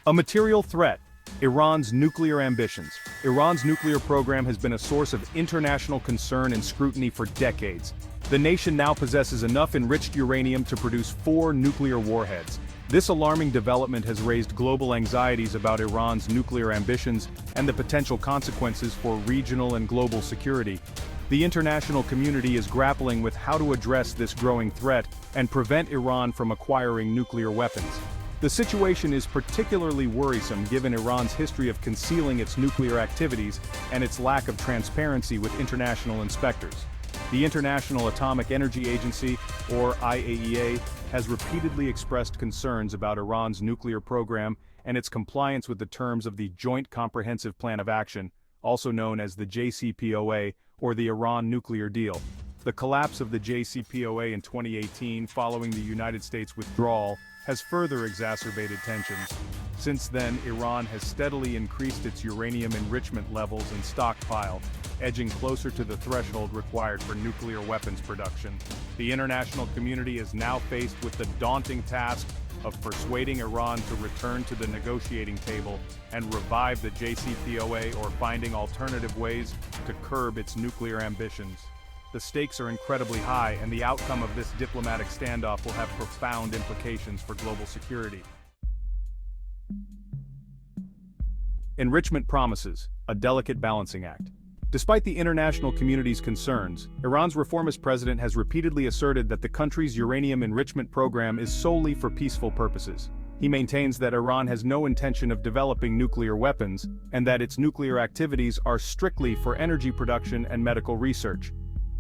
A material threat: Iran's nuclear ambitions. Iran's nuclear program has been a source of international concern and scrutiny for decades. The nation now possesses enough enriched uranium to produce 4 nuclear warheads. This alarming development has raised global anxieties about Iran's nuclear ambitions and the potential consequences for regional and global security. The international community is grappling with how to address this growing threat and prevent Iran from acquiring nuclear weapons. The situation is particularly worrisome given Iran's history of concealing its nuclear activities and its lack of transparency with international inspectors. The International Atomic Energy Agency, or IAEA, has repeatedly expressed concerns about Iran's nuclear program and its compliance with the terms of the Joint Comprehensive Plan of Action, also known as the JCPOA, or the Iran nuclear deal. The collapse of the JCPOA in 2018 following the United States withdrawal has further exacerbated tensions. Since then, Iran has steadily increased its uranium enrichment levels and stockpile, edging closer to the threshold required for nuclear weapons production. The international community is now faced with the daunting task of persuading Iran to return to the negotiating table and revive the JCPOA or finding alternative ways to curb its nuclear ambitions. The stakes are incredibly high, and the outcome of this diplomatic standoff will have profound implications for global security. Enrichment promises, a delicate balancing act. Despite the international community's concerns, Iran's reformist president has repeatedly asserted that the country's uranium enrichment program is solely for peaceful purposes. He maintains that Iran has no intention of developing nuclear weapons, and that its nuclear activities are strictly for energy production and medical research.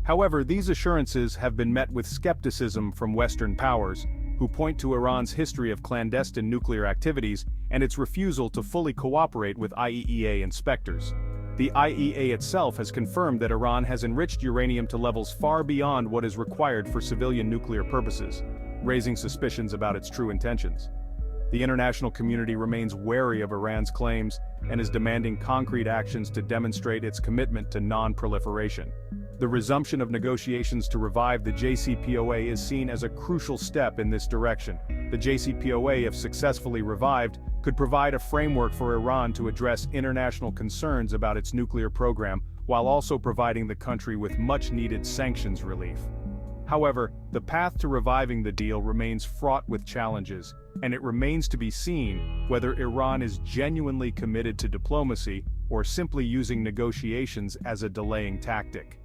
However, these assurances have been met with skepticism from Western powers, who point to Iran's history of clandestine nuclear activities and its refusal to fully cooperate with IAEA inspectors. The IAEA itself has confirmed that Iran has enriched uranium to levels far beyond what is required for civilian nuclear purposes, raising suspicions about its true intentions. The international community remains wary of Iran's claims and is demanding concrete actions to demonstrate its commitment to non-proliferation. The resumption of negotiations to revive the JCPOA is seen as a crucial step in this direction. The JCPOA, if successfully revived, could provide a framework for Iran to address international concerns about its nuclear program, while also providing the country with much-needed sanctions relief. However, the path to reviving the deal remains fraught with challenges, and it remains to be seen whether Iran is genuinely committed to diplomacy or simply using negotiations as a delaying tactic.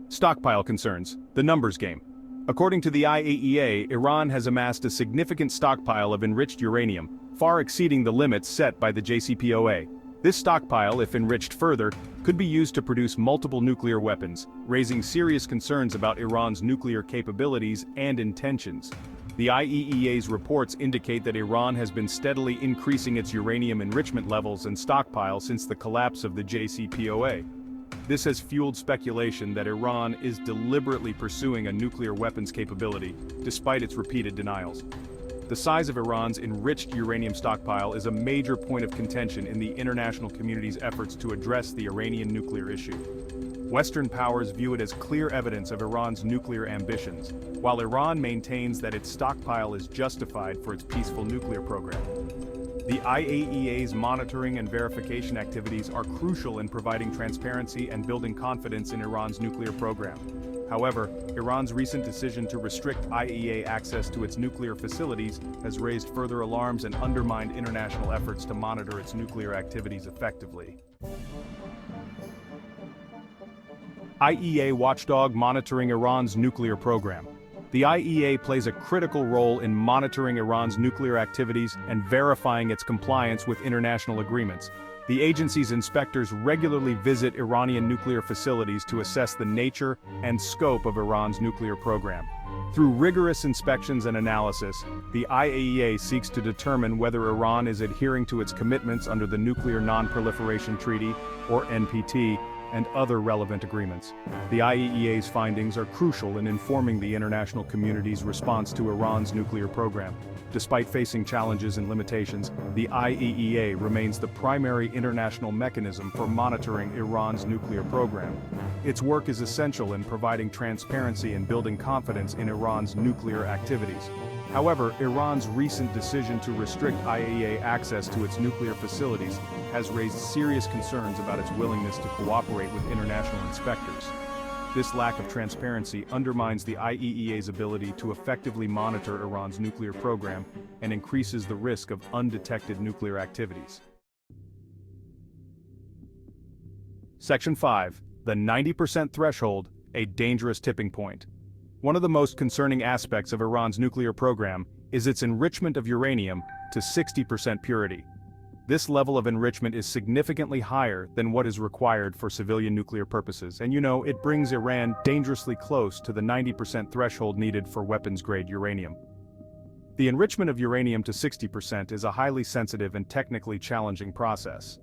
Stockpile concerns, the numbers game. According to the IAEA, Iran has amassed a significant stockpile of enriched uranium, far exceeding the limits set by the JCPOA. This stockpile, if enriched further, could be used to produce multiple nuclear weapons, raising serious concerns about Iran's nuclear capabilities and intentions. The IAEA's reports indicate that Iran has been steadily increasing its uranium enrichment levels and stockpile since the collapse of the JCPOA. This has fueled speculation that Iran is deliberately pursuing a nuclear weapons capability, despite its repeated denials. The size of Iran's enriched uranium stockpile is a major point of contention in the international community's efforts to address the Iranian nuclear issue. Western powers view it as clear evidence of Iran's nuclear ambitions, while Iran maintains that its stockpile is justified for its peaceful nuclear program. The IAEA's monitoring and verification activities are crucial in providing transparency and building confidence in Iran's nuclear program. However, Iran's recent decision to restrict IAEA access to its nuclear facilities has raised further alarms and undermined international efforts to monitor its nuclear activities effectively. IAEA Watchdog monitoring Iran's nuclear program. The IAEA plays a critical role in monitoring Iran's nuclear activities and verifying its compliance with international agreements. The agency's inspectors regularly visit Iranian nuclear facilities to assess the nature and scope of Iran's nuclear program. Through rigorous inspections and analysis, the IAEA seeks to determine whether Iran is adhering to its commitments under the Nuclear Non-Proliferation Treaty, or NPT, and other relevant agreements. The IAEA's findings are crucial in informing the international community's response to Iran's nuclear program. Despite facing challenges and limitations, the IAEA remains the primary international mechanism for monitoring Iran's nuclear program. Its work is essential in providing transparency and building confidence in Iran's nuclear activities. However, Iran's recent decision to restrict IAEA access to its nuclear facilities has raised serious concerns about its willingness to cooperate with international inspectors. This lack of transparency undermines the IAEA's ability to effectively monitor Iran's nuclear program and increases the risk of undetected nuclear activities. Section 5. The 90% threshold, a dangerous tipping point. One of the most concerning aspects of Iran's nuclear program is its enrichment of uranium to 60% purity. This level of enrichment is significantly higher than what is required for civilian nuclear purposes, and it brings Iran dangerously close to the 90% threshold needed for weapons-grade uranium. The enrichment of uranium to 60% is a highly sensitive and technically challenging process.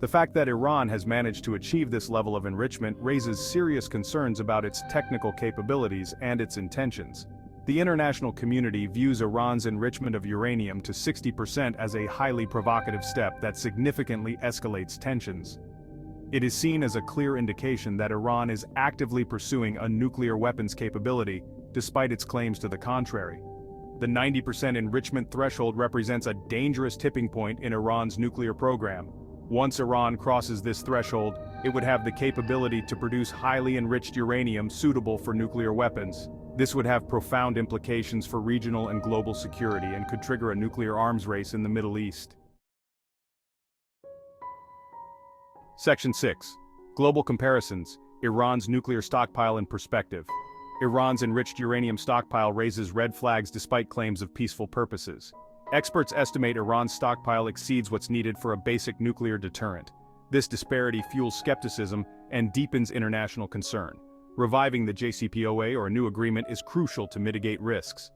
The fact that Iran has managed to achieve this level of enrichment raises serious concerns about its technical capabilities and its intentions. The international community views Iran's enrichment of uranium to 60% as a highly provocative step that significantly escalates tensions. It is seen as a clear indication that Iran is actively pursuing a nuclear weapons capability, despite its claims to the contrary. The 90% enrichment threshold represents a dangerous tipping point in Iran's nuclear program. Once Iran crosses this threshold, it would have the capability to produce highly enriched uranium suitable for nuclear weapons. This would have profound implications for regional and global security and could trigger a nuclear arms race in the Middle East. Section 6. Global comparisons, Iran's nuclear stockpile in perspective. Iran's enriched uranium stockpile raises red flags despite claims of peaceful purposes. Experts estimate Iran's stockpile exceeds what's needed for a basic nuclear deterrent. This disparity fuels skepticism and deepens international concern. Reviving the JCPOA or a new agreement is crucial to mitigate risks.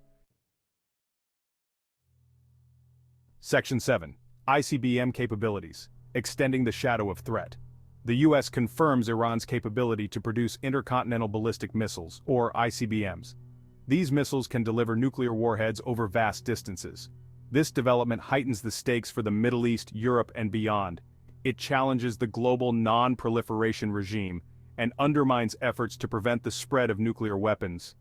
Section 7. ICBM Capabilities, extending the shadow of threat. The U.S. confirms Iran's capability to produce intercontinental ballistic missiles, or ICBMs. These missiles can deliver nuclear warheads over vast distances. This development heightens the stakes for the Middle East, Europe, and beyond. It challenges the global non-proliferation regime and undermines efforts to prevent the spread of nuclear weapons.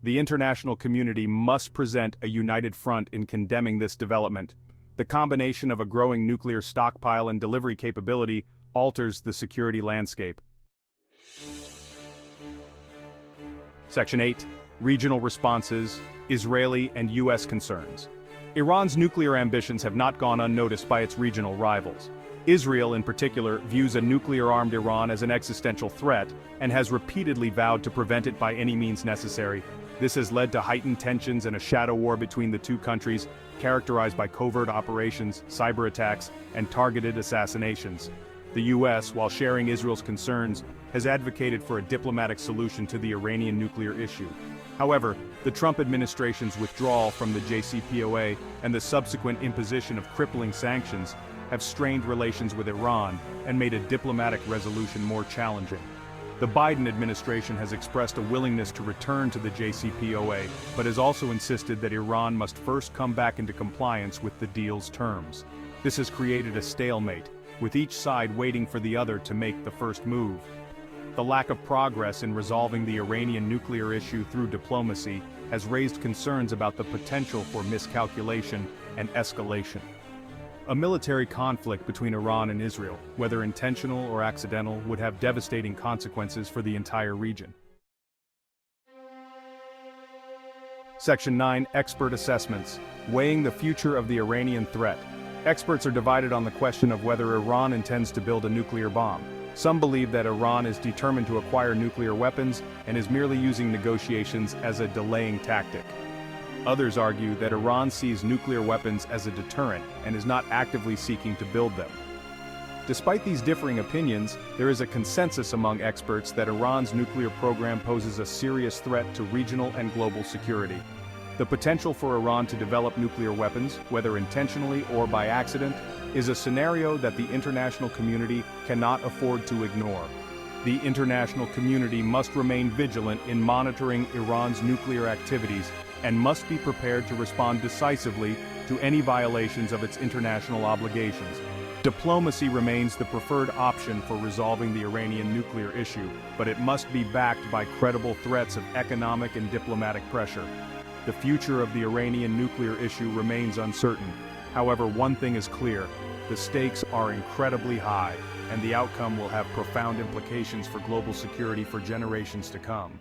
The international community must present a united front in condemning this development. The combination of a growing nuclear stockpile and delivery capability alters the security landscape. Section 8. Regional responses, Israeli and U.S. concerns. Iran's nuclear ambitions have not gone unnoticed by its regional rivals. Israel, in particular, views a nuclear-armed Iran as an existential threat and has repeatedly vowed to prevent it by any means necessary. This has led to heightened tensions and a shadow war between the two countries, characterized by covert operations, cyber attacks, and targeted assassinations. The U.S., while sharing Israel's concerns, has advocated for a diplomatic solution to the Iranian nuclear issue. However, the Trump administration's withdrawal from the JCPOA and the subsequent imposition of crippling sanctions have strained relations with Iran and made a diplomatic resolution more challenging. The Biden administration has expressed a willingness to return to the JCPOA, but has also insisted that Iran must first come back into compliance with the deal's terms. This has created a stalemate, with each side waiting for the other to make the first move. The lack of progress in resolving the Iranian nuclear issue through diplomacy has raised concerns about the potential for miscalculation and escalation. A military conflict between Iran and Israel, whether intentional or accidental, would have devastating consequences for the entire region. Section 9. Expert assessments, weighing the future of the Iranian threat. Experts are divided on the question of whether Iran intends to build a nuclear bomb. Some believe that Iran is determined to acquire nuclear weapons and is merely using negotiations as a delaying tactic. Others argue that Iran sees nuclear weapons as a deterrent and is not actively seeking to build them. Despite these differing opinions, there is a consensus among experts that Iran's nuclear program poses a serious threat to regional and global security. The potential for Iran to develop nuclear weapons, whether intentionally or by accident, is a scenario that the international community cannot afford to ignore. The international community must remain vigilant in monitoring Iran's nuclear activities and must be prepared to respond decisively to any violations of its international obligations. Diplomacy remains the preferred option for resolving the Iranian nuclear issue, but it must be backed by credible threats of economic and diplomatic pressure. The future of the Iranian nuclear issue remains uncertain. However, one thing is clear: the stakes are incredibly high, and the outcome will have profound implications for global security for generations to come.